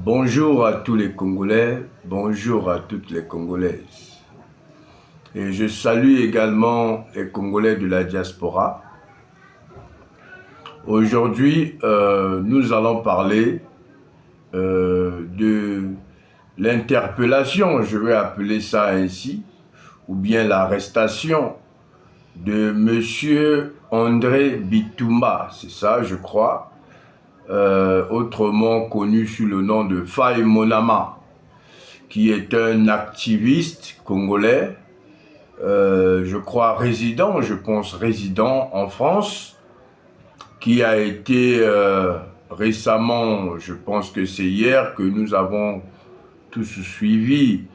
Bonjour à tous les Congolais, bonjour à toutes les Congolaises. Et je salue également les Congolais de la diaspora. Aujourd'hui, nous allons parler de l'interpellation, je vais appeler ça ainsi, ou bien l'arrestation de Monsieur André Bitumba, c'est ça je crois, autrement connu sous le nom de Faye Monama, qui est un activiste congolais, je crois résident en France, qui a été récemment, je pense que c'est hier que nous avons tous suivi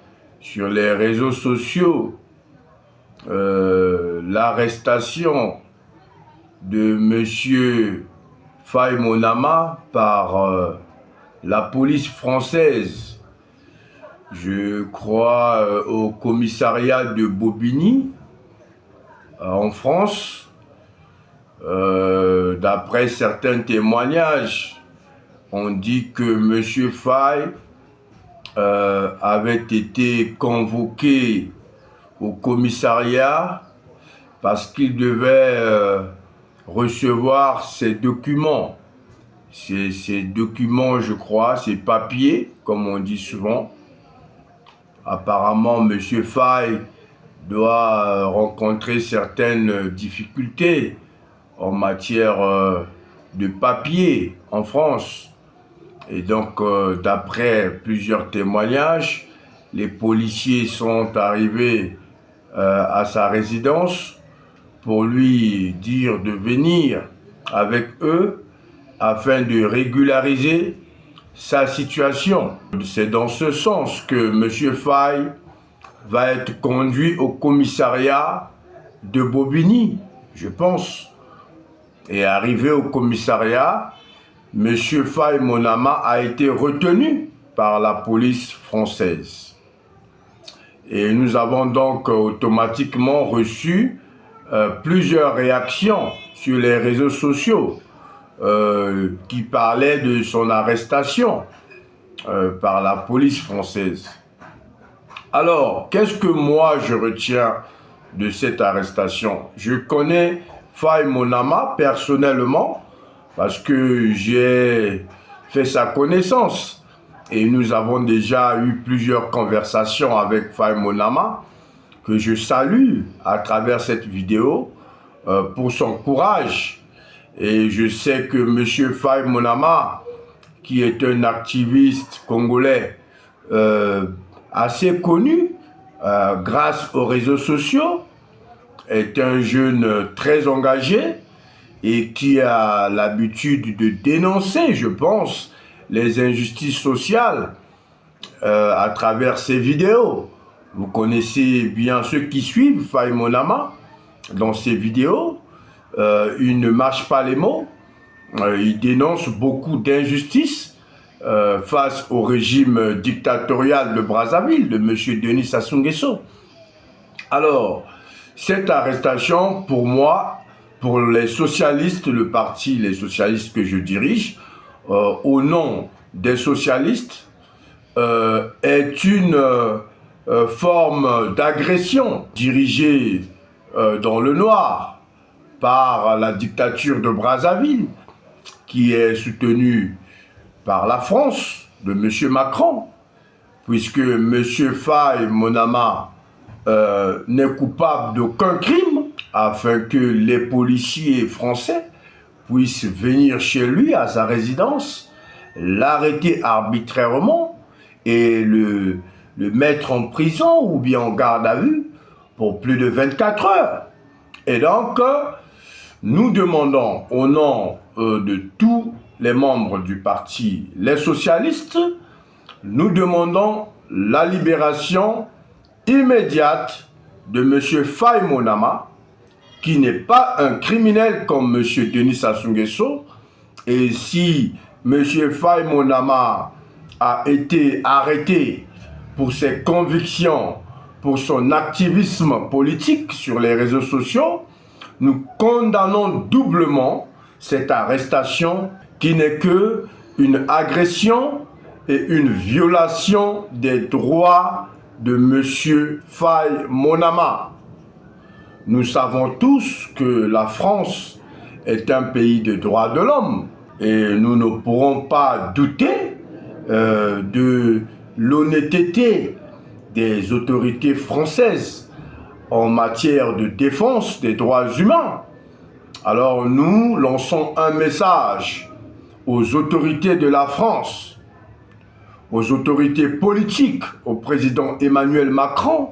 sur les réseaux sociaux, l'arrestation de Monsieur Faye Monama par la police française, je crois au commissariat de Bobigny, en France. D'après certains témoignages, on dit que M. Faye avait été convoqué au commissariat parce qu'il devait recevoir ses documents. Ces documents, je crois, ces papiers, comme on dit souvent. Apparemment, M. Faye doit rencontrer certaines difficultés en matière de papier en France. Et donc, d'après plusieurs témoignages, les policiers sont arrivés à sa résidence pour lui dire de venir avec eux afin de régulariser sa situation. C'est dans ce sens que M. Faye va être conduit au commissariat de Bobigny, je pense. Et arrivé au commissariat, M. Faye Monama a été retenu par la police française. Et nous avons donc automatiquement reçu plusieurs réactions sur les réseaux sociaux qui parlaient de son arrestation par la police française. Alors, qu'est-ce que moi je retiens de cette arrestation? Je connais Faye Monama personnellement parce que j'ai fait sa connaissance et nous avons déjà eu plusieurs conversations avec Faye Monama que je salue à travers cette vidéo pour son courage. Et je sais que M. Faye Monama, qui est un activiste congolais assez connu grâce aux réseaux sociaux, est un jeune très engagé et qui a l'habitude de dénoncer, je pense, les injustices sociales à travers ses vidéos. Vous connaissez bien ceux qui suivent Faye Monama dans ses vidéos. Il ne mâche pas les mots. Il dénonce beaucoup d'injustices face au régime dictatorial de Brazzaville, de M. Denis Sassou Nguesso. Alors, cette arrestation, pour moi, pour les socialistes, le parti, les socialistes que je dirige, au nom des socialistes, est une forme d'agression dirigée dans le noir par la dictature de Brazzaville, qui est soutenue par la France de M. Macron, puisque M. Faye Monama n'est coupable d'aucun crime, afin que les policiers français puissent venir chez lui, à sa résidence, l'arrêter arbitrairement et le mettre en prison ou bien en garde à vue pour plus de 24 heures. Et donc, nous demandons au nom de tous les membres du parti, les socialistes, nous demandons la libération immédiate de M. Faye Monama, qui n'est pas un criminel comme M. Denis Sassou Nguesso. Et si M. Faye Monama a été arrêté pour ses convictions, pour son activisme politique sur les réseaux sociaux, nous condamnons doublement cette arrestation qui n'est qu'une agression et une violation des droits de M. Faye Monama. Nous savons tous que la France est un pays de droits de l'homme et nous ne pourrons pas douter de l'honnêteté des autorités françaises en matière de défense des droits humains. Alors nous lançons un message aux autorités de la France, aux autorités politiques, au président Emmanuel Macron,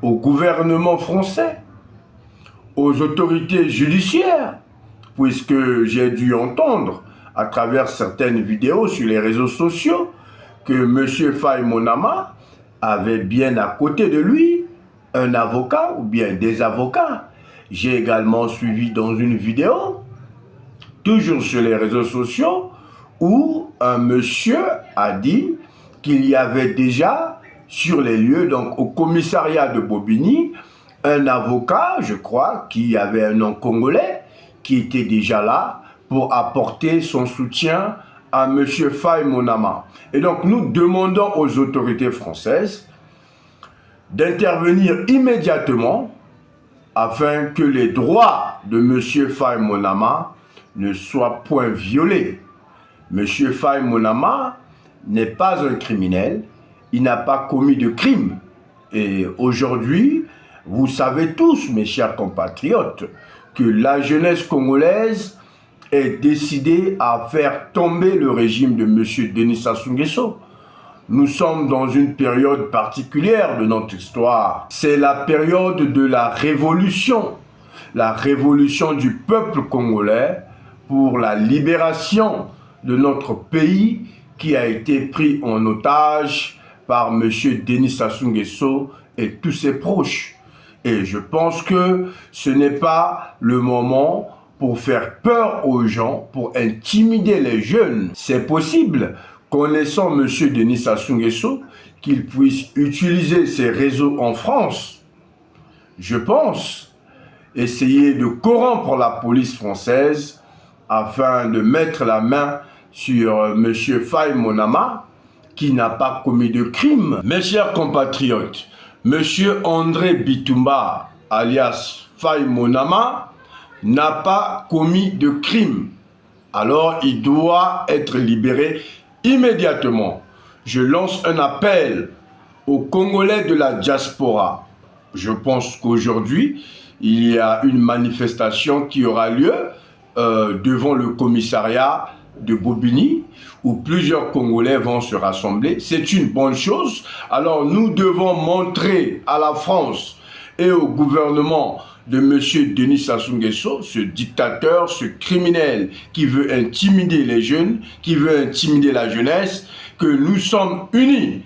au gouvernement français, aux autorités judiciaires, puisque j'ai dû entendre à travers certaines vidéos sur les réseaux sociaux que M. Faye Monama avait bien à côté de lui un avocat ou bien des avocats. J'ai également suivi dans une vidéo, toujours sur les réseaux sociaux, où un monsieur a dit qu'il y avait déjà sur les lieux, donc au commissariat de Bobigny, un avocat, je crois, qui avait un nom congolais, qui était déjà là pour apporter son soutien à M. Faye Monama. Et donc nous demandons aux autorités françaises d'intervenir immédiatement afin que les droits de M. Faye Monama ne soient point violés. M. Faye Monama n'est pas un criminel, il n'a pas commis de crime. Et aujourd'hui, vous savez tous, mes chers compatriotes, que la jeunesse congolaise est décidée à faire tomber le régime de M. Denis Sassou Nguesso. Nous sommes dans une période particulière de notre histoire. C'est la période de la révolution du peuple congolais pour la libération de notre pays qui a été pris en otage par M. Denis Sassou Nguesso et tous ses proches. Et je pense que ce n'est pas le moment pour faire peur aux gens, pour intimider les jeunes. C'est possible, connaissant M. Denis Sassou Nguesso, qu'il puisse utiliser ses réseaux en France. Je pense essayer de corrompre la police française afin de mettre la main sur M. Faye Monama, qui n'a pas commis de crime. Mes chers compatriotes, M. André Bitumba, alias Faye Monama, n'a pas commis de crime. Alors il doit être libéré immédiatement. Je lance un appel aux Congolais de la diaspora. Je pense qu'aujourd'hui, il y a une manifestation qui aura lieu devant le commissariat de Bobigny, où plusieurs Congolais vont se rassembler. C'est une bonne chose. Alors nous devons montrer à la France et au gouvernement de M. Denis Sassou Nguesso, ce dictateur, ce criminel qui veut intimider les jeunes, qui veut intimider la jeunesse, que nous sommes unis.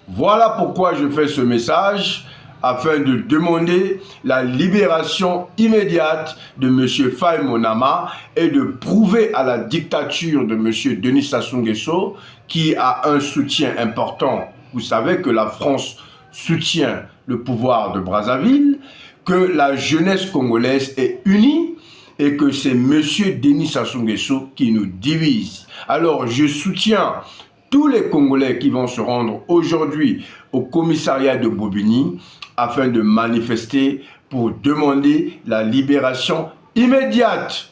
Voilà pourquoi je fais ce message, afin de demander la libération immédiate de M. Faye Monama et de prouver à la dictature de M. Denis Sassou Nguesso, qui a un soutien important. Vous savez que la France soutient le pouvoir de Brazzaville, que la jeunesse congolaise est unie et que c'est M. Denis Sassou Nguesso qui nous divise. Alors je soutiens tous les Congolais qui vont se rendre aujourd'hui au commissariat de Bobigny afin de manifester pour demander la libération immédiate,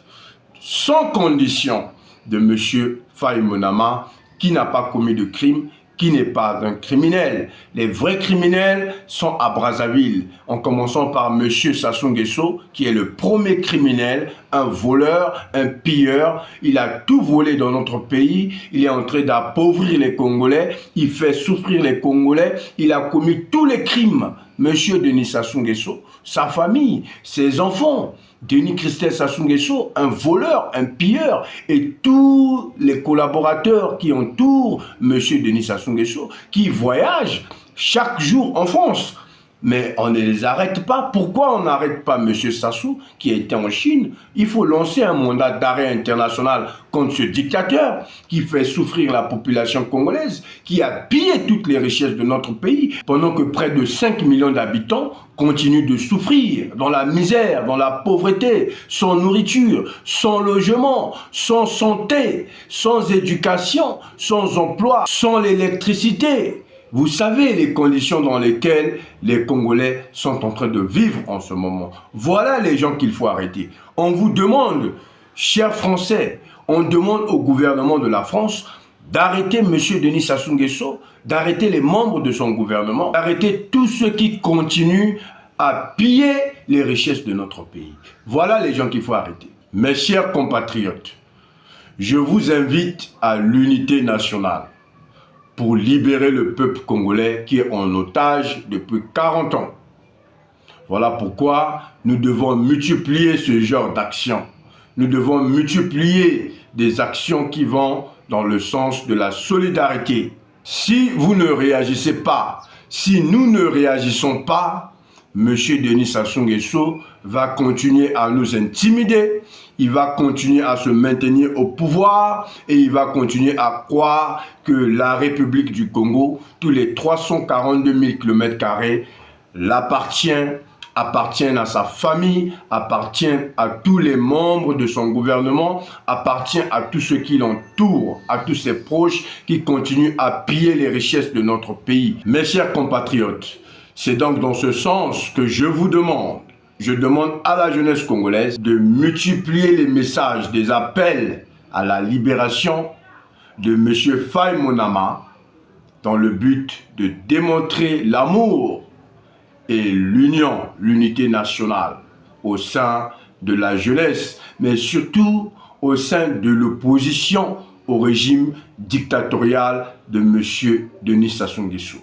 sans condition, de M. Faye Monama, qui n'a pas commis de crime, qui n'est pas un criminel. Les vrais criminels sont à Brazzaville, en commençant par M. Sassou Nguesso, qui est le premier criminel, un voleur, un pilleur. Il a tout volé dans notre pays, il est en train d'appauvrir les Congolais, il fait souffrir les Congolais, il a commis tous les crimes. M. Denis Sassou Nguesso, sa famille, ses enfants, Denis Christelle Sassou Nguesso, un voleur, un pilleur, et tous les collaborateurs qui entourent M. Denis Sassou Nguesso, qui voyagent chaque jour en France. mais on ne les arrête pas. Pourquoi on n'arrête pas M. Sassou, qui était en Chine? Il faut lancer un mandat d'arrêt international contre ce dictateur qui fait souffrir la population congolaise, qui a pillé toutes les richesses de notre pays, pendant que près de 5 millions d'habitants continuent de souffrir dans la misère, dans la pauvreté, sans nourriture, sans logement, sans santé, sans éducation, sans emploi, sans l'électricité. Vous savez les conditions dans lesquelles les Congolais sont en train de vivre en ce moment. Voilà les gens qu'il faut arrêter. On vous demande, chers Français, on demande au gouvernement de la France d'arrêter M. Denis Sassou Nguesso, d'arrêter les membres de son gouvernement, d'arrêter tous ceux qui continuent à piller les richesses de notre pays. Voilà les gens qu'il faut arrêter. Mes chers compatriotes, je vous invite à l'unité nationale pour libérer le peuple congolais qui est en otage depuis 40 ans. Voilà pourquoi nous devons multiplier ce genre d'actions. Nous devons multiplier des actions qui vont dans le sens de la solidarité. Si vous ne réagissez pas, si nous ne réagissons pas, M. Denis Sassou Nguesso va continuer à nous intimider, il va continuer à se maintenir au pouvoir et il va continuer à croire que la République du Congo, tous les 342 000 km², appartiennent à sa famille, appartiennent à tous les membres de son gouvernement, appartient à tous ceux qui l'entourent, à tous ses proches qui continuent à piller les richesses de notre pays. Mes chers compatriotes, c'est donc dans ce sens que je demande à la jeunesse congolaise de multiplier les messages, des appels à la libération de M. Faye Monama dans le but de démontrer l'amour et l'unité nationale au sein de la jeunesse, mais surtout au sein de l'opposition au régime dictatorial de M. Denis Sassou Nguesso.